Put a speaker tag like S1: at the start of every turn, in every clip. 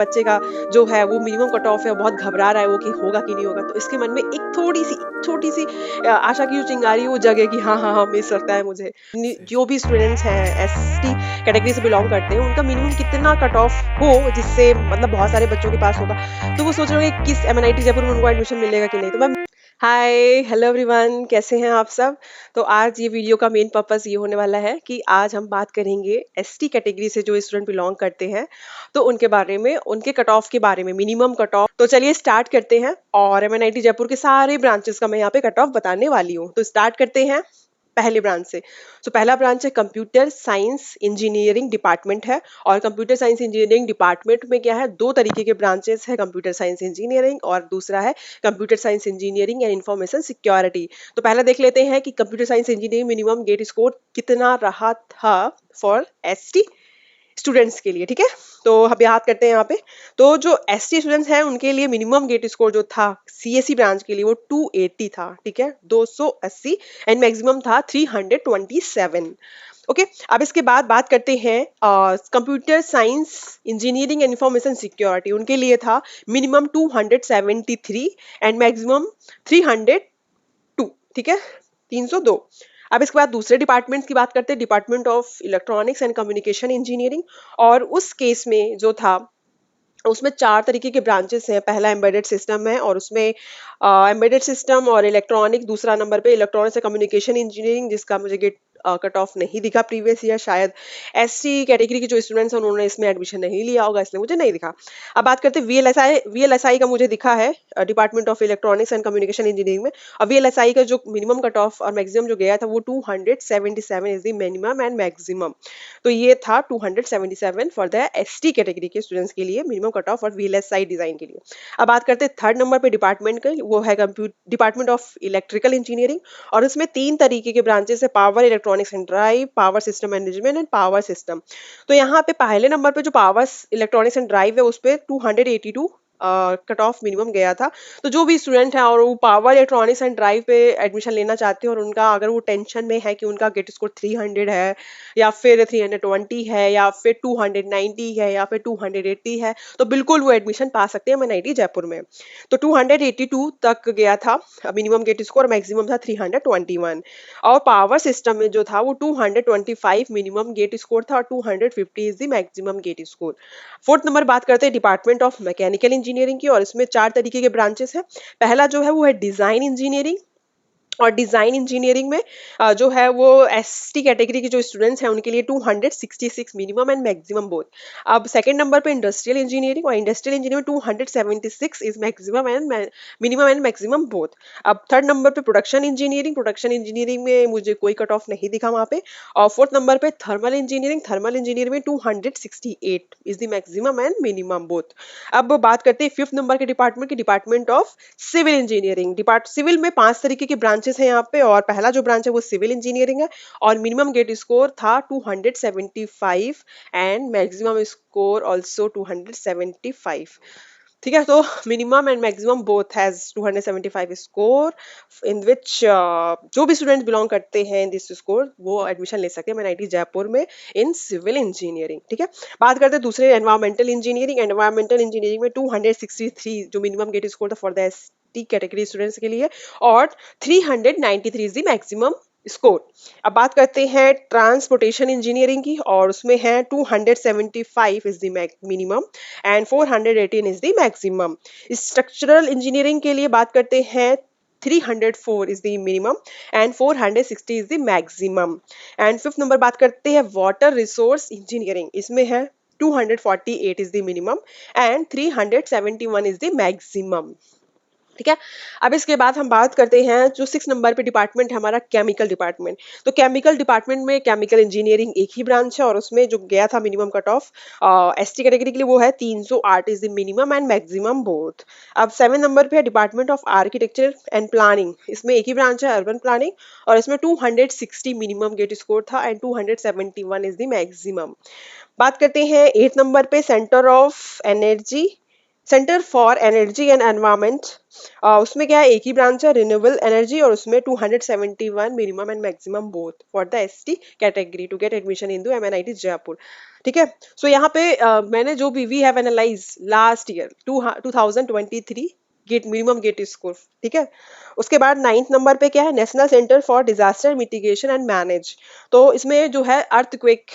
S1: बच्चे का जो है वो मिनिमम कट ऑफ है, बहुत घबरा रहा है वो कि होगा कि नहीं होगा, तो इसके मन में एक थोड़ी सी छोटी सी आशा की जो चिंगारी है वो जगे कि हाँ हाँ हाँ मिल सकता है मुझे।
S2: सही।
S1: जो भी स्टूडेंट्स हैं एसटी कैटेगरी से बिलोंग करते हैं उनका मिनिमम कितना कट ऑफ हो जिससे मतलब बहुत सारे बच्चों के पास होगा, तो वो सोच रहे होंगे किस एमएनआईटी जयपुर में उनको एडमिशन मिलेगा कि नहीं। तो मैं हाय हेलो एवरीवन, कैसे हैं आप सब। तो आज ये वीडियो का मेन पर्पस ये होने वाला है कि आज हम बात करेंगे एसटी कैटेगरी से जो स्टूडेंट बिलोंग करते हैं, तो उनके बारे में, उनके कट ऑफ के बारे में, मिनिमम कट ऑफ। तो चलिए स्टार्ट करते हैं और एमएनआईटी जयपुर के सारे ब्रांचेस का मैं यहाँ पे कट ऑफ बताने वाली हूँ। तो स्टार्ट करते हैं पहले ब्रांच से। तो पहला ब्रांच है कंप्यूटर साइंस इंजीनियरिंग डिपार्टमेंट है। और कंप्यूटर साइंस इंजीनियरिंग डिपार्टमेंट में क्या है, दो तरीके के ब्रांचेस है, कंप्यूटर साइंस इंजीनियरिंग और दूसरा है computer science engineering and information security. तो पहला देख लेते हैं कि computer science engineering minimum GATE score कितना रहा था फॉर एसटी स्टूडेंट्स के लिए। ठीक है, तो हम याद करते हैं यहाँ पे। तो जो एसटी स्टूडेंट्स हैं उनके लिए मिनिमम गेट स्कोर जो था सीएससी ब्रांच के लिए वो 280 था। ठीक है, 280 एंड मैक्सिमम था 327। ओके, अब इसके बाद बात करते हैं computer science engineering and information security. उनके लिए था मिनिमम 273 एंड मैक्सिमम 302। ठीक है, 302। अब इसके बाद दूसरे डिपार्टमेंट्स की बात करते हैं, department of electronics and communication engineering. और उस केस में जो था उसमें चार तरीके के ब्रांचेस हैं। पहला एम्बेडेड सिस्टम है और उसमें एम्बेडेड सिस्टम और इलेक्ट्रॉनिक। दूसरा नंबर पे इलेक्ट्रॉनिक्स एंड कम्युनिकेशन इंजीनियरिंग, जिसका मुझे गेट कट ऑफ नहीं दिखा प्रीवियस ईयर, शायद एससी कैटेगरी के जो स्टूडेंट्स हैं उन्होंने इसमें एडमिशन नहीं लिया होगा इसलिए मुझे नहीं दिखा। अब बात करते हैं वीएलएसआई। वीएलएसआई का मुझे दिखा है department of electronics and communication engineering में। और वीएलएसआई का जो मिनिमम कट ऑफ और मैक्सिमम जो गया था वो 277 is the minimum and maximum. तो ये था 277 फॉर द एसटी कैटेगरी के स्टूडेंट्स के लिए मिनिमम कट ऑफ और वीएलएसआई डिजाइन के लिए। अब बात करते हैं थर्ड नंबर पे डिपार्टमेंट का, वो है डिपार्टमेंट ऑफ इलेक्ट्रिकल इंजीनियरिंग। और इसमें तीन तरीके के ब्रांचेस है, power electronics and drive, power system management and power system. तो यहाँ पे पहले नंबर पे जो पावर इलेक्ट्रॉनिक्स एंड ड्राइव है उस पर 282 कट ऑफ मिनिमम गया था। तो जो भी स्टूडेंट है और वो पावर इलेक्ट्रॉनिक्स एंड ड्राइव पे एडमिशन लेना चाहते हैं और उनका अगर वो टेंशन में है कि उनका गेट स्कोर 300 है या फिर 320 है या फिर 290 है या फिर 280 है, तो बिल्कुल वो एडमिशन पा सकते हैं एमएनआईटी जयपुर में। तो 282 तक गया था मिनिमम गेट स्कोर, मैक्सिमम था 321। और पावर सिस्टम में जो था वो 225 मिनिमम गेट स्कोर था और 250 is the maximum GATE score. Fourth number बात करते हैं डिपार्टमेंट ऑफ मैकेनिकल इंजीनियरिंग की। और इसमें चार तरीके के ब्रांचेस हैं। पहला जो है वो है डिजाइन इंजीनियरिंग। और डिजाइन इंजीनियरिंग में जो है वो एसटी कैटेगरी के जो स्टूडेंट्स हैं उनके लिए 266 मिनिमम एंड मैक्सिमम बोथ। अब सेकंड नंबर पे इंडस्ट्रियल इंजीनियरिंग, और industrial engineering 276 is maximum and minimum and maximum both. अब थर्ड नंबर पे प्रोडक्शन इंजीनियरिंग, प्रोडक्शन इंजीनियरिंग में मुझे कोई कट ऑफ नहीं दिखा वहाँ पे। और फोर्थ नंबर पे थर्मल इंजीनियरिंग, थर्मल इंजीनियरिंग में 268 is the maximum and minimum both. अब बात करते हैं फिफ्थ नंबर के डिपार्टमेंट की, department of civil engineering. Civil में पांच तरीके के ब्रांचेस हैं यहाँ पे। और पहला जो ब्रांच है वो सिविल इंजीनियरिंग है और मिनिमम गेट स्कोर था 275 एंड मैक्सिमम स्कोर आल्सो 275। ठीक है, तो minimum and maximum both has 275 score in which जो भी स्टूडेंट बिलोंग करते हैं इन दिस स्कोर वो एडमिशन ले सकते हैं एमएनआईटी जयपुर में इन सिविल इंजीनियरिंग। ठीक है, बात करते हैं दूसरे एनवायरमेंटल इंजीनियरिंग। एनवायरमेंटल इंजीनियरिंग में 263 जो मिनिमम गेट स्कोर था for the ST category students के लिए और 393 इज द मैक्सिमम स्कोर। अब बात करते हैं ट्रांसपोर्टेशन इंजीनियरिंग की। और उसमें है 275 is the minimum and 418 is the maximum. Structural engineering के लिए बात करते हैं 304 is the minimum and 460 is the maximum. And fifth number बात करते हैं वाटर रिसोर्स इंजीनियरिंग। इसमें है 248 is the minimum and 371 is the maximum. ठीक है, अब इसके बाद हम बात करते हैं जो सिक्स नंबर पे डिपार्टमेंट है हमारा, केमिकल डिपार्टमेंट। तो केमिकल डिपार्टमेंट में केमिकल इंजीनियरिंग एक ही ब्रांच है और उसमें जो गया था minimum cut off ST category के लिए वो है 308 is the minimum and maximum both. अब सेवन नंबर पे है department of architecture and planning. इसमें एक ही ब्रांच है, अर्बन प्लानिंग, और इसमें 260 मिनिमम गेट स्कोर था एंड 271 इज द मैक्सिमम। बात करते हैं एट नंबर पे centre for energy and environment. उसमें क्या है, एक ही ब्रांच है, रिन्यूएबल एनर्जी, और उसमें 271 minimum and maximum both for the ST category to get admission in MNIT Jaipur. ठीक है। सो यहाँ पे मैंने जो भी we have analyse last year 2023 GATE minimum GATE score, ठीक है। उसके बाद 9th नंबर पे क्या है, national centre for disaster mitigation and manage. तो इसमें जो है अर्थक्वेक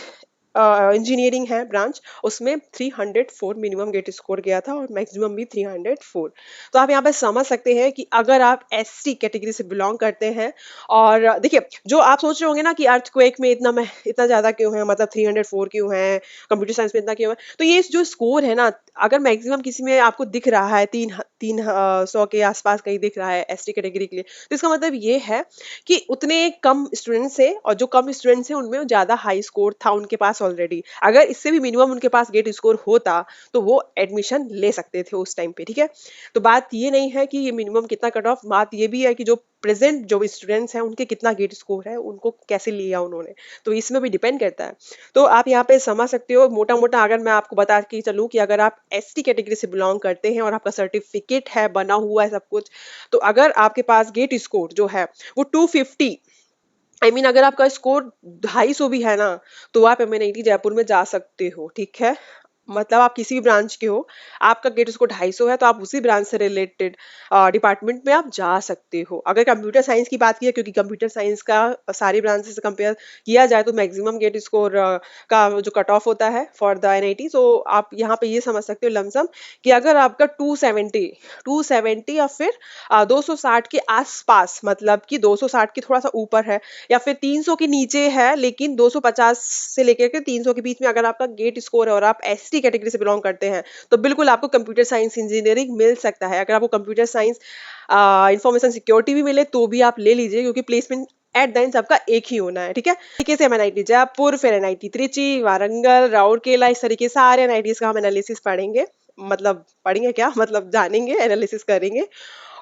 S1: इंजीनियरिंग है ब्रांच, उसमें 304 मिनिमम गेट स्कोर गया था और मैक्सिमम भी 304। तो आप यहाँ पे समझ सकते हैं कि अगर आप एसटी कैटेगरी से बिलोंग करते हैं, और देखिए जो आप सोच रहे होंगे ना कि अर्थक्वेक में इतना ज्यादा क्यों है, मतलब 304 क्यों है, कंप्यूटर साइंस में इतना क्यों है, तो ये जो स्कोर है ना, अगर मैक्सिमम किसी में आपको दिख रहा है 300 के आसपास कहीं दिख रहा है एसटी कैटेगरी के लिए, तो इसका मतलब ये है कि उतने कम स्टूडेंट्स है, और जो कम स्टूडेंट्स हैं उनमें ज्यादा हाई स्कोर था उनके पास ऑलरेडी। अगर इससे भी मिनिमम उनके पास गेट स्कोर होता तो वो एडमिशन ले सकते थे उस टाइम पे, ठीक है। तो बात ये नहीं है कि ये मिनिमम कितना कट ऑफ, बात ये भी है कि जो प्रेजेंट जो स्टूडेंट्स हैं उनके कितना गेट स्कोर है, उनको कैसे लिया उन्होंने, तो इसमें भी डिपेंड करता है। तो आप यहाँ पे समझ सकते हो मोटा मोटा, अगर मैं आपको बता के चलूँ कि अगर आप एसटी कैटेगरी से बिलोंग करते हैं और आपका सर्टिफिकेट है, बना हुआ है सब कुछ, तो अगर आपके पास गेट स्कोर जो है वो 250, अगर आपका स्कोर 250 भी है ना, तो आप एमएनआईटी जयपुर में जा सकते हो, ठीक है। मतलब आप किसी भी ब्रांच के हो, आपका गेट स्कोर 250 है, तो आप उसी ब्रांच से रिलेटेड डिपार्टमेंट में आप जा सकते हो। अगर कंप्यूटर साइंस की बात की है, क्योंकि कंप्यूटर साइंस का सारी ब्रांचेस से कंपेयर किया जाए तो मैक्सिमम गेट स्कोर का जो कट ऑफ होता है फॉर द एनआईटी, तो आप यहाँ पे ये समझ सकते हो लमसम कि अगर आपका 270 या फिर 260 के आसपास, मतलब कि 260 के थोड़ा सा ऊपर है, या फिर 300 के नीचे है लेकिन 250 से लेकर के 300 के बीच में अगर आपका गेट स्कोर है और आप एसटी कैटेगरी से बिलोंग करते हैं, तो बिल्कुल आपको कंप्यूटर साइंस इंजीनियरिंग मिल सकता है। अगर आपको कंप्यूटर साइंस इंफॉर्मेशन सिक्योरिटी भी मिले तो भी आप ले लीजिए, क्योंकि प्लेसमेंट एट द एंड सबका एक ही होना है, ठीक है। तरीके से हम एनआईटी जयपुर, फिर एनआईटी त्रिची, वारंगल, राउरकेला, इस तरीके सारे एनआईटीज का हम एनालिसिस पढ़ेंगे, मतलब पढ़ेंगे क्या, मतलब जानेंगे, एनालिसिस करेंगे।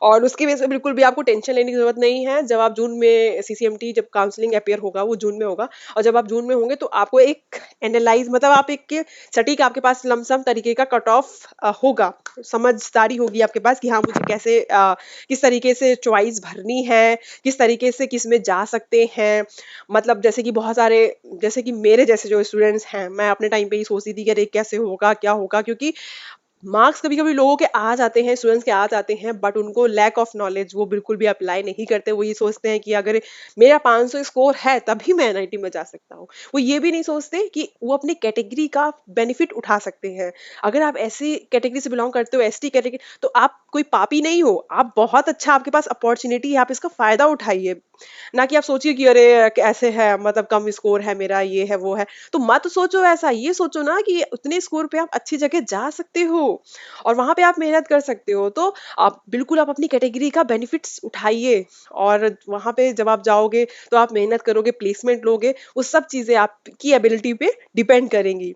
S1: और उसकी वजह से बिल्कुल भी आपको टेंशन लेने की जरूरत नहीं है। जब आप जून में सीसीएमटी जब काउंसलिंग अपियर होगा वो जून में होगा, और जब आप जून में होंगे तो आपको एक एनालाइज, मतलब आप एक सटीक आपके पास लमसम तरीके का कट ऑफ होगा, समझदारी होगी आपके पास कि हाँ मुझे कैसे किस तरीके से चॉइस भरनी है, किस तरीके से किस में जा सकते हैं। मतलब जैसे कि बहुत सारे, जैसे कि मेरे जैसे जो स्टूडेंट्स हैं, मैं अपने टाइम पे ही सोचती थी कि अरे कैसे होगा क्या होगा, क्योंकि मार्क्स कभी कभी लोगों के आ जाते हैं, स्टूडेंट्स के आ जाते हैं, बट उनको लैक ऑफ नॉलेज, वो बिल्कुल भी अप्लाई नहीं करते। वो ये सोचते हैं कि अगर मेरा 500 स्कोर है तभी मैं एनआईटी में जा सकता हूँ। वो ये भी नहीं सोचते कि वो अपनी कैटेगरी का बेनिफिट उठा सकते हैं। अगर आप ऐसी कैटेगरी से बिलोंग करते हो, एसटी कैटेगरी, तो आप कोई पापी नहीं हो, आप बहुत अच्छा, आपके पास अपॉर्चुनिटी है, आप इसका फायदा उठाइए। ना कि आप सोचिए कि अरे कैसे है, मतलब कम स्कोर है मेरा, ये है वो है, तो मत सोचो ऐसा। ये सोचो ना कि उतने स्कोर पे आप अच्छी जगह जा सकते हो और वहां पे आप मेहनत कर सकते हो, तो आप अपनी कैटेगरी का बेनिफिट्स उठाइए। और वहां पे जब आप जाओगे तो आप मेहनत करोगे, प्लेसमेंट लोगे, वो सब चीजें आपकी एबिलिटी पे डिपेंड करेंगी।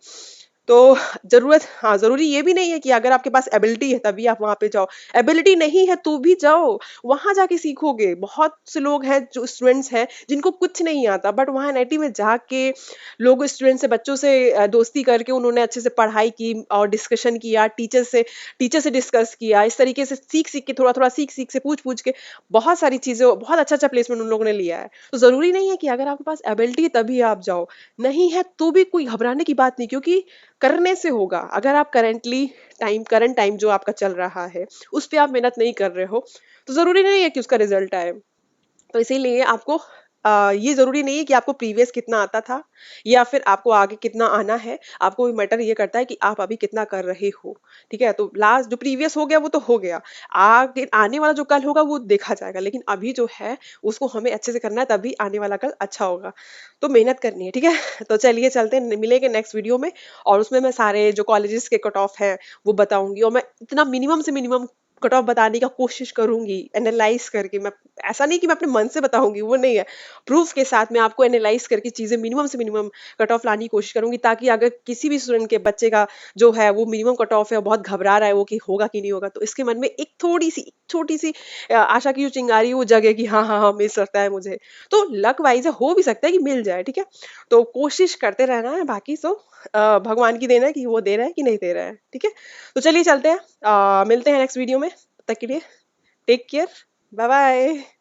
S1: तो जरूरी ये भी नहीं है कि अगर आपके पास एबिलिटी है तभी आप वहां पे जाओ। एबिलिटी नहीं है तो भी जाओ, वहां जाके सीखोगे। बहुत से लोग हैं जो स्टूडेंट्स हैं जिनको कुछ नहीं आता, बट वहां एनआईटी में जाके लोग स्टूडेंट से, बच्चों से दोस्ती करके उन्होंने अच्छे से पढ़ाई की और डिस्कशन किया, टीचर से डिस्कस किया, इस तरीके से सीख सीख के, थोड़ा थोड़ा सीख सीख से, पूछ पूछ के बहुत सारी चीजें, बहुत अच्छा अच्छा प्लेसमेंट उन लोगों ने लिया है। तो जरूरी नहीं है कि अगर आपके पास एबिलिटी है तभी आप जाओ, नहीं है तो भी कोई घबराने की बात नहीं, क्योंकि करने से होगा। अगर आप करंट टाइम जो आपका चल रहा है उस पे आप मेहनत नहीं कर रहे हो, तो जरूरी नहीं है कि उसका रिजल्ट आए। तो इसीलिए आपको ये जरूरी नहीं है कि आपको प्रीवियस कितना आता था या फिर आपको आगे कितना आना है। आपको मैटर ये करता है कि आप अभी कितना कर रहे हो, ठीक है। तो लास्ट जो प्रीवियस हो गया वो तो हो गया, आगे आने वाला जो कल होगा वो देखा जाएगा, लेकिन अभी जो है उसको हमें अच्छे से करना है, तभी आने वाला कल अच्छा होगा। तो मेहनत करनी है, ठीक है। तो चलिए चलते हैं, मिलेंगे नेक्स्ट वीडियो में, और उसमें मैं सारे जो कॉलेजेस के कट ऑफ है वो बताऊंगी, और मैं इतना मिनिमम से मिनिमम कट ऑफ बताने का कोशिश करूंगी एनालाइज करके। मैं ऐसा नहीं कि मैं अपने मन से बताऊंगी, वो नहीं है, प्रूफ के साथ मैं आपको एनालाइज करके चीजें मिनिमम से मिनिमम कट ऑफ लाने की कोशिश करूंगी, ताकि अगर किसी भी स्टूडेंट के बच्चे का जो है वो मिनिमम कट ऑफ है, बहुत घबरा रहा है वो कि होगा कि नहीं होगा, तो इसके मन में एक थोड़ी सी छोटी सी आशा की जो चिंगारी वो जगे कि हाँ हाँ हाँ मिल सकता है मुझे। तो लक वाइज हो भी सकता है कि मिल जाए, ठीक है। तो कोशिश करते रहना है, बाकी तो भगवान की देना है कि वो दे रहा है कि नहीं दे रहा है, ठीक है। तो चलिए चलते हैं, मिलते हैं नेक्स्ट वीडियो में, तब तक के लिए टेक केयर, बाय बाय।